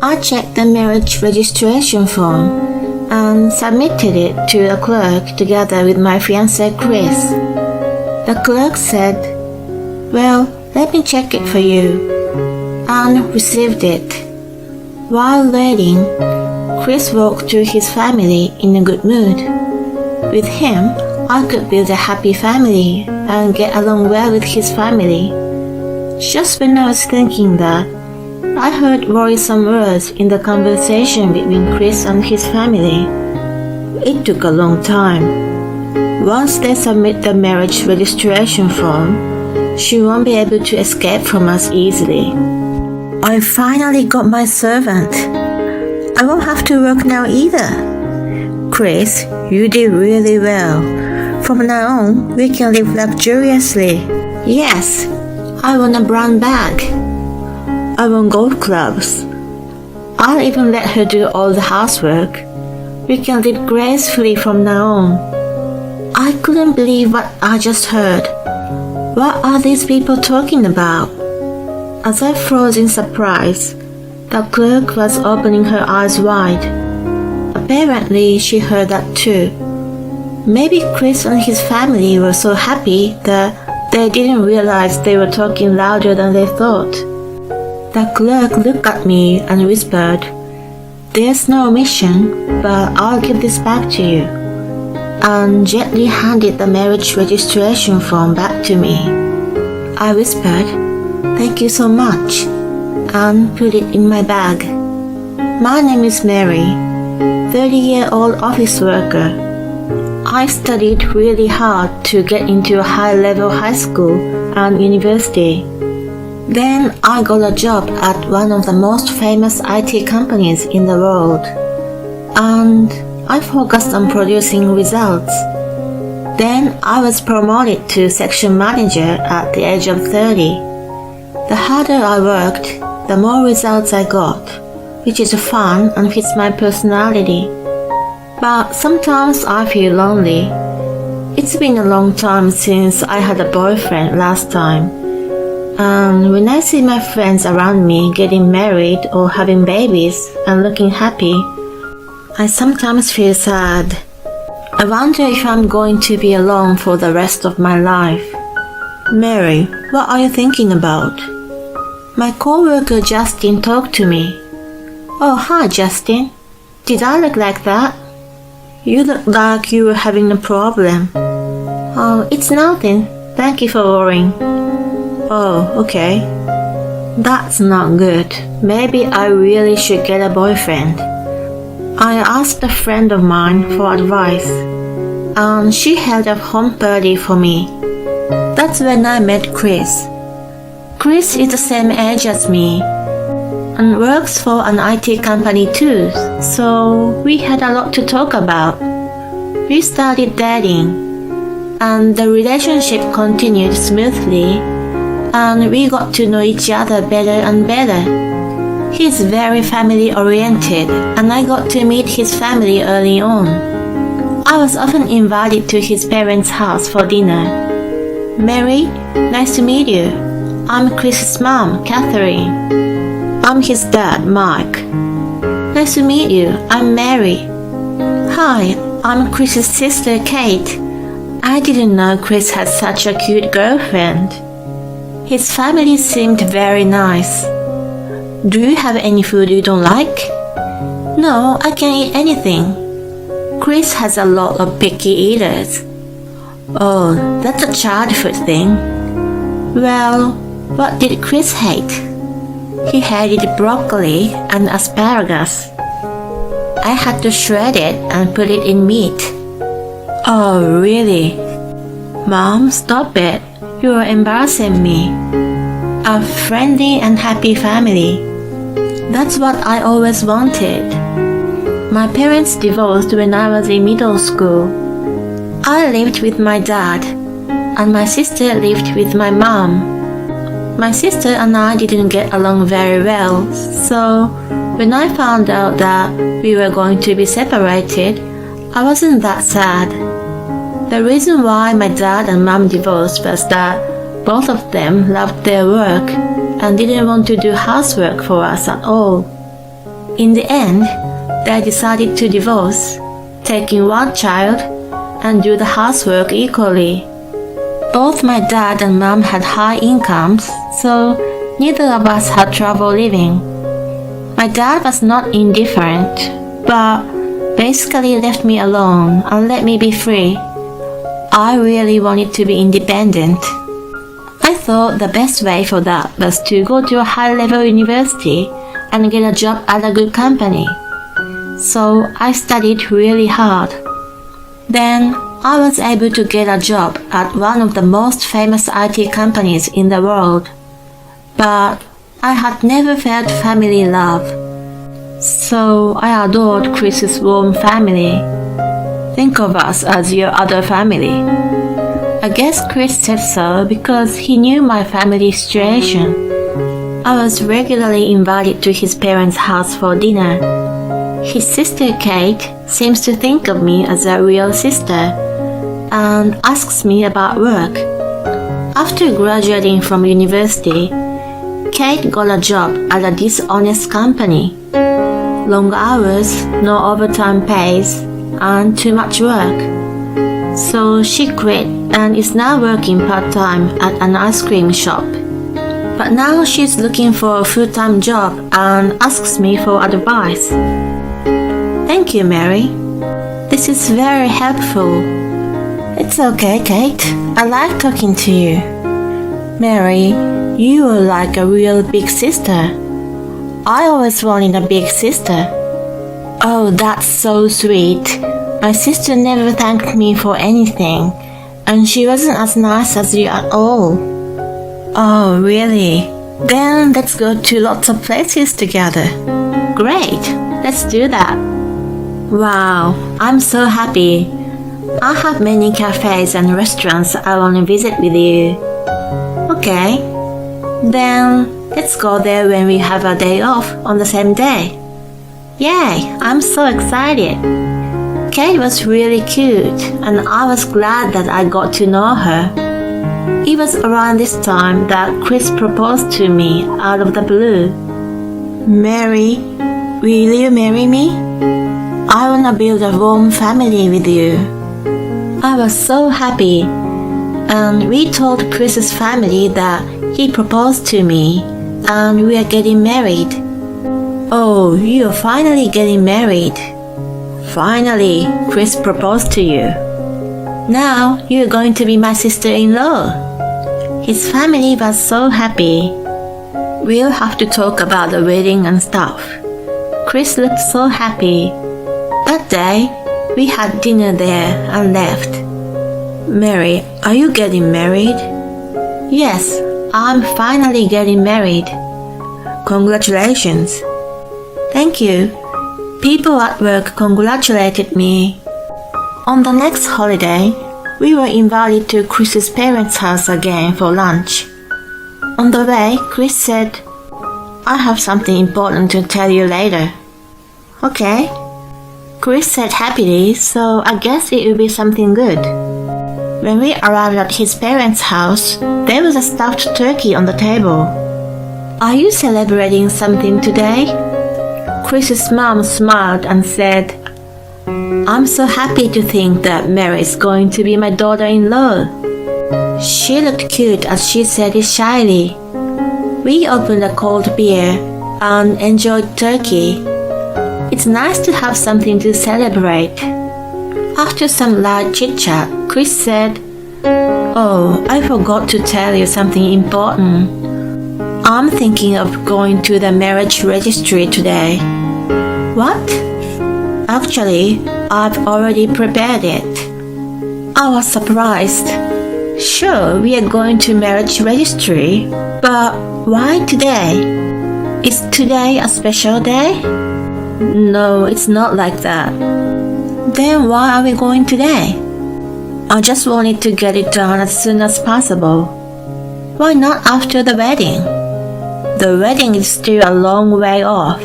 I checked the marriage registration form and submitted it to a clerk together with my fiancé Chris. The clerk said, "Well, let me check it for you," and received it. While waiting, Chris walked to his family in a good mood. With him, I could build a happy family and get along well with his family. Just when I was thinking that, I heard worrisome words in the conversation between Chris and his family. It took a long time. Once they submit the marriage registration form, she won't be able to escape from us easily. I finally got my servant. I won't have to work now either. Chris, you did really well. From now on, we can live luxuriously. Yes, I want a brown bag. I want golf clubs. I'll even let her do all the housework. We can live gracefully from now on. I couldn't believe what I just heard. What are these people talking about? As I froze in surprise, the clerk was opening her eyes wide. Apparently, she heard that too. Maybe Chris and his family were so happy that they didn't realize they were talking louder than they thought. The clerk looked at me and whispered, "There's no omission, but I'll give this back to you," and gently handed the marriage registration form back to me. I whispered, "Thank you so much," and put it in my bag. My name is Mary, 30-year-old office worker. I studied really hard to get into a high-level high school and university. Then I got a job at one of the most famous IT companies in the world, and I focused on producing results. Then I was promoted to section manager at the age of 30. The harder I worked, the more results I got, which is fun and fits my personality. But sometimes I feel lonely. It's been a long time since I had a boyfriend last time. And when I see my friends around me getting married or having babies and looking happy, I sometimes feel sad. I wonder if I'm going to be alone for the rest of my life. Mary, what are you thinking about? My coworker Justin talked to me. Oh, hi Justin. Did I look like that? You look like you were having a problem. Oh, it's nothing. Thank you for worrying. Oh, okay. That's not good. Maybe I really should get a boyfriend. I asked a friend of mine for advice, and she held a home party for me. That's when I met Chris. Chris is the same age as me and works for an IT company too, so we had a lot to talk about. We started dating, and the relationship continued smoothly, and we got to know each other better and better. He's very family oriented, and I got to meet his family early on. I was often invited to his parents' house for dinner. Mary, nice to meet you. I'm Chris's mom, Catherine. I'm his dad, Mike. Nice to meet you. I'm Mary. Hi, I'm Chris's sister, Kate. I didn't know Chris had such a cute girlfriend. His family seemed very nice. Do you have any food you don't like? No, I can eat anything. Chris has a lot of picky eaters. Oh, that's a childhood thing. Well, what did Chris hate? He hated broccoli and asparagus. I had to shred it and put it in meat. Oh, really? Mom, stop it. You are embarrassing me. A friendly and happy family. That's what I always wanted. My parents divorced when I was in middle school. I lived with my dad, and my sister lived with my mom. My sister and I didn't get along very well, so when I found out that we were going to be separated, I wasn't that sad. The reason why my dad and mom divorced was that both of them loved their work and didn't want to do housework for us at all. In the end, they decided to divorce, taking one child, and do the housework equally. Both my dad and mom had high incomes, so neither of us had trouble living. My dad was not indifferent, but basically left me alone and let me be free. I really wanted to be independent. I thought the best way for that was to go to a high-level university and get a job at a good company. So I studied really hard. Then I was able to get a job at one of the most famous IT companies in the world. But I had never felt family love. So I adored Chris's warm family. Think of us as your other family. I guess Chris said so because he knew my family situation. I was regularly invited to his parents' house for dinner. His sister Kate seems to think of me as a real sister and asks me about work. After graduating from university, Kate got a job at a dishonest company. Long hours, no overtime pays, and too much work. So she quit and is now working part-time at an ice cream shop. But now she's looking for a full-time job and asks me for advice. Thank you, Mary. This is very helpful. It's okay, Kate. I like talking to you. Mary, you are like a real big sister. I always wanted a big sister. Oh, that's so sweet. My sister never thanked me for anything, and she wasn't as nice as you at all. Oh, really? Then let's go to lots of places together. Great, let's do that. Wow, I'm so happy. I have many cafes and restaurants I want to visit with you. Okay, then let's go there when we have a day off on the same day. Yay, I'm so excited. Kate was really cute and I was glad that I got to know her. It was around this time that Chris proposed to me out of the blue. Mary, will you marry me? I wanna build a warm family with you. I was so happy, and we told Chris's family that he proposed to me and we are getting married. Oh, you're finally getting married. Finally, Chris proposed to you. Now you're going to be my sister-in-law. His family was so happy. We'll have to talk about the wedding and stuff. Chris looked so happy. That day, we had dinner there and left. Mary, are you getting married? Yes, I'm finally getting married. Congratulations. Thank you. People at work congratulated me. On the next holiday, we were invited to Chris's parents' house again for lunch. On the way, Chris said, I have something important to tell you later. Okay. Chris said happily, so I guess it would be something good. When we arrived at his parents' house, there was a stuffed turkey on the table. Are you celebrating something today? Chris's mom smiled and said, I'm so happy to think that Mary is going to be my daughter-in-law. She looked cute as she said it shyly. We opened a cold beer and enjoyed turkey. It's nice to have something to celebrate. After some light chit-chat, Chris said, Oh, I forgot to tell you something important. I'm thinking of going to the marriage registry today. What? Actually, I've already prepared it. I was surprised. Sure, we are going to marriage registry, but why today? Is today a special day? No, it's not like that. Then why are we going today? I just wanted to get it done as soon as possible. Why not after the wedding? The wedding is still a long way off.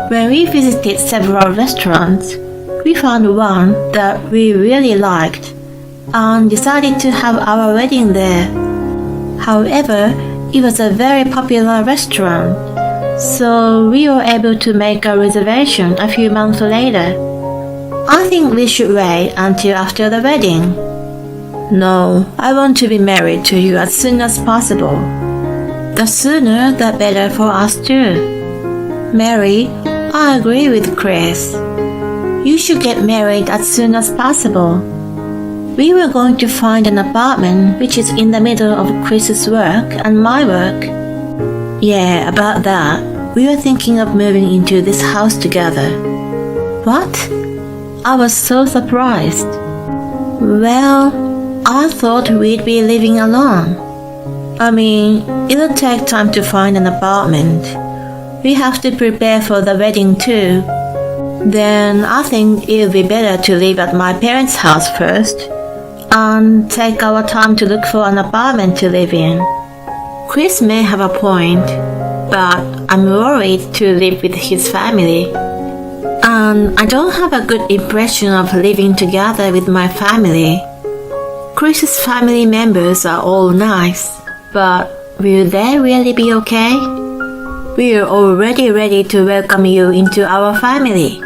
When we visited several restaurants, we found one that we really liked and decided to have our wedding there. However, it was a very popular restaurant so we were able to make a reservation a few months later. I think we should wait until after the wedding. No, I want to be married to you as soon as possible. The sooner the better for us too. Mary, I agree with Chris. You should get married as soon as possible. We were going to find an apartment which is in the middle of Chris's work and my work. Yeah, about that. We were thinking of moving into this house together. What? I was so surprised. Well, I thought we'd be living alone. I mean, it'll take time to find an apartment. We have to prepare for the wedding too. Then I think it'll be better to live at my parents' house first and take our time to look for an apartment to live in. Chris may have a point, but I'm worried to live with his family. And I don't have a good impression of living together with my family. Chris's family members are all nice, but will they really be okay? We are already ready to welcome you into our family.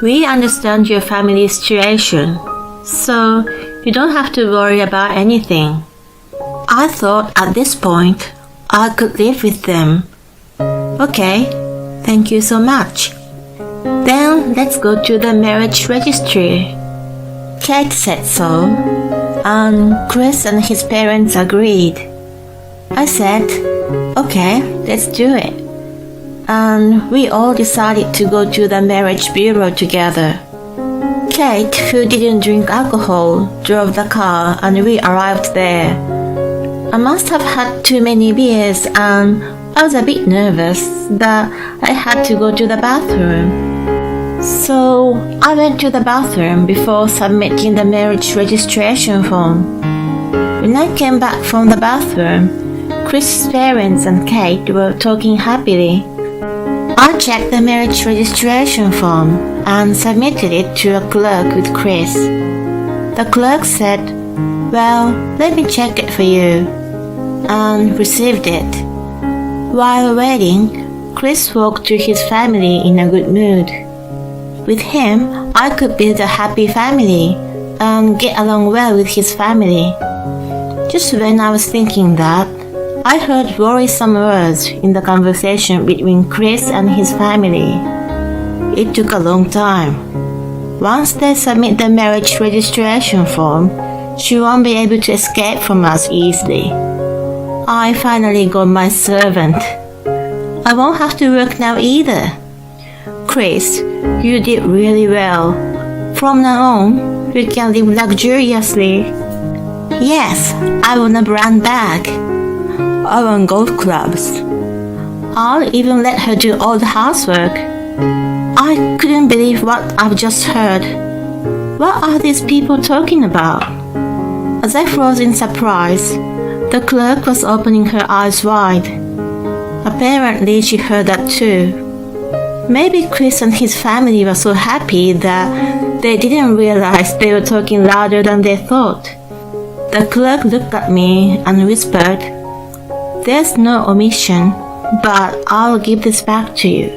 We understand your family situation, so you don't have to worry about anything. I thought at this point I could live with them. Okay, thank you so much. Then let's go to the marriage registry. Kate said so, and Chris and his parents agreed. I said, okay, let's do it. And we all decided to go to the marriage bureau together. Kate, who didn't drink alcohol, drove the car and we arrived there. I must have had too many beers and I was a bit nervous that I had to go to the bathroom. So I went to the bathroom before submitting the marriage registration form. When I came back from the bathroom, Chris's parents and Kate were talking happily. I checked the marriage registration form and submitted it to a clerk with Chris. The clerk said, well, let me check it for you, and received it. While waiting, Chris walked to his family in a good mood. With him, I could build a happy family and get along well with his family. Just when I was thinking that, I heard worrisome words in the conversation between Chris and his family. It took a long time. Once they submit the marriage registration form, she won't be able to escape from us easily. I finally got my servant. I won't have to work now either. Chris, you did really well. From now on, we can live luxuriously. Yes, I want a brand bag. I want golf clubs. I'll even let her do all the housework. I couldn't believe what I've just heard. What are these people talking about? As I froze in surprise, the clerk was opening her eyes wide. Apparently she heard that too. Maybe Chris and his family were so happy that they didn't realize they were talking louder than they thought. The clerk looked at me and whispered, there's no omission, but I'll give this back to you,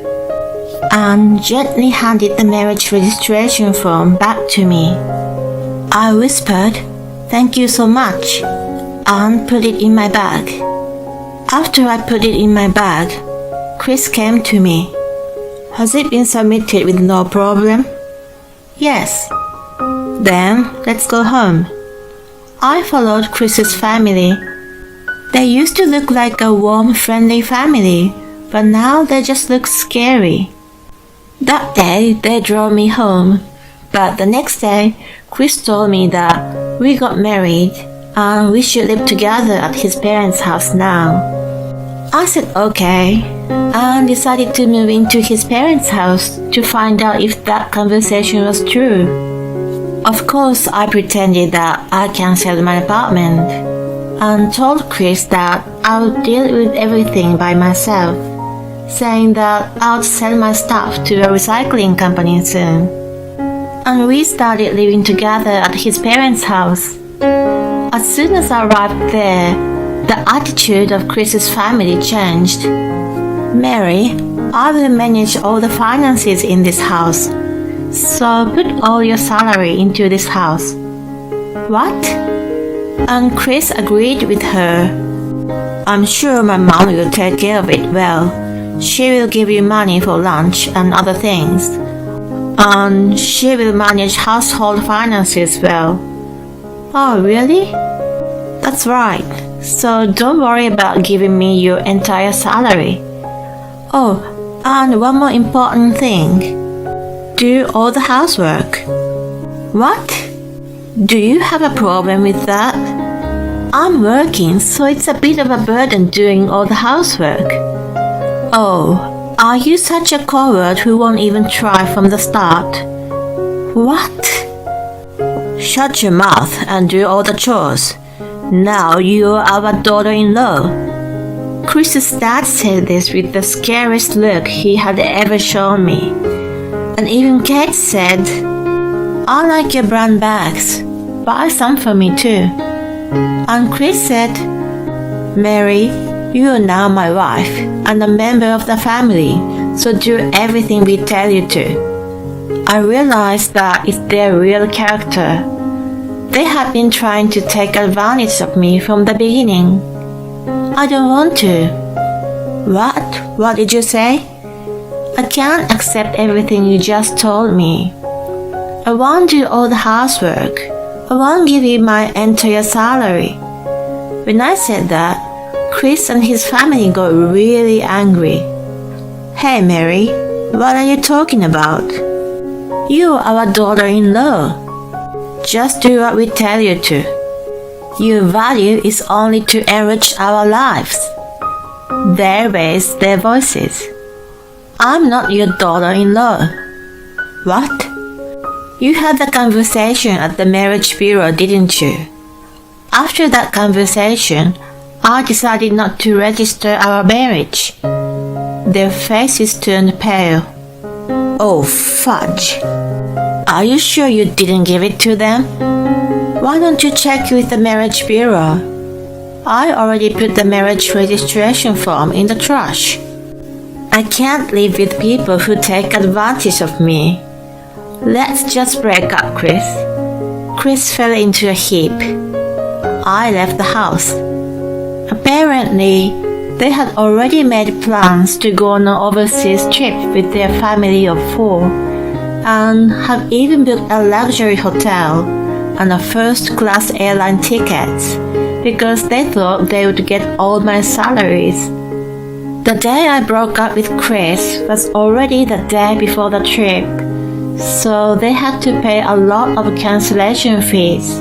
and gently handed the marriage registration form back to me. I whispered, thank you so much, and put it in my bag. After I put it in my bag, Chris came to me. Has it been submitted with no problem? Yes. Then let's go home. I followed Chris's family. They used to look like a warm, friendly family, but now they just look scary. That day, they drove me home, but the next day, Chris told me that we got married and we should live together at his parents' house now. I said okay, and decided to move into his parents' house to find out if that conversation was true. Of course, I pretended that I canceled my apartment and told Chris that I would deal with everything by myself, saying that I would sell my stuff to a recycling company soon. And we started living together at his parents' house. As soon as I arrived there, the attitude of Chris's family changed. Mary, I will manage all the finances in this house. So put all your salary into this house. What? And Chris agreed with her. I'm sure my mom will take care of it well. She will give you money for lunch and other things. And she will manage household finances well. Oh, really? That's right. So don't worry about giving me your entire salary. Oh, and one more important thing. Do all the housework. What? Do you have a problem with that? I'm working, so it's a bit of a burden doing all the housework. Oh, are you such a coward who won't even try from the start? What? Shut your mouth and do all the chores. Now you're our daughter-in-law. Chris's dad said this with the scariest look he had ever shown me. And even Kate said, I like your brown bags. Buy some for me too. And Chris said, Mary, you are now my wife and a member of the family, so do everything we tell you to. I realized that it's their real character. They have been trying to take advantage of me from the beginning. I don't want to. What? What did you say? I can't accept everything you just told me. I won't do all the housework. I won't give you my entire salary. When I said that, Chris and his family got really angry. Hey Mary, what are you talking about? You are our daughter-in-law. Just do what we tell you to. Your value is only to enrich our lives. They raise their voices. I'm not your daughter-in-law. What? You had the conversation at the marriage bureau, didn't you? After that conversation, I decided not to register our marriage. Their faces turned pale. Oh, fudge. Are you sure you didn't give it to them? Why don't you check with the marriage bureau? I already put the marriage registration form in the trash. I can't live with people who take advantage of me. Let's just break up, Chris. Chris fell into a heap. I left the house. Apparently, they had already made plans to go on an overseas trip with their family of 4 and have even booked a luxury hotel and a first-class airline tickets because they thought they would get all my salaries. The day I broke up with Chris was already the day before the trip, so they had to pay a lot of cancellation fees.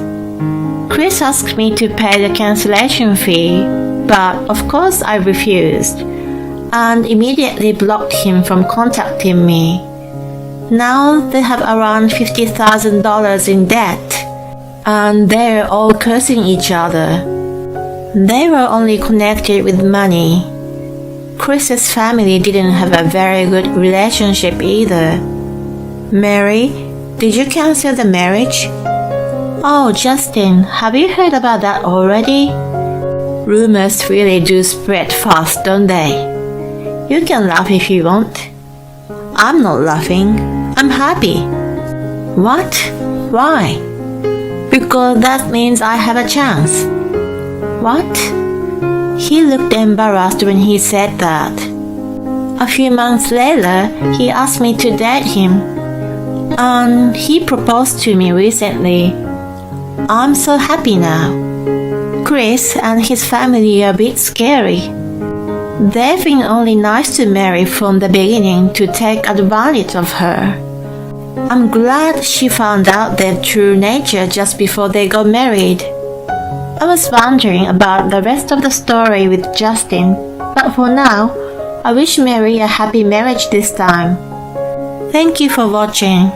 Chris asked me to pay the cancellation fee, but of course I refused and immediately blocked him from contacting me. Now they have around $50,000 in debt and they're all cursing each other. They were only connected with money. Chris's family didn't have a very good relationship either. Mary, did you cancel the marriage? Oh, Justin, have you heard about that already? Rumors really do spread fast, don't they? You can laugh if you want. I'm not laughing. I'm happy. What? Why? Because that means I have a chance. What? He looked embarrassed when he said that. A few months later, he asked me to date him. And he proposed to me recently. I'm so happy now. Chris and his family are a bit scary. They've been only nice to Mary from the beginning to take advantage of her. I'm glad she found out their true nature just before they got married. I was wondering about the rest of the story with Justin, but for now, I wish Mary a happy marriage this time. Thank you for watching.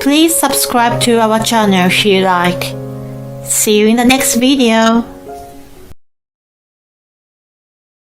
Please subscribe to our channel if you like. See you in the next video.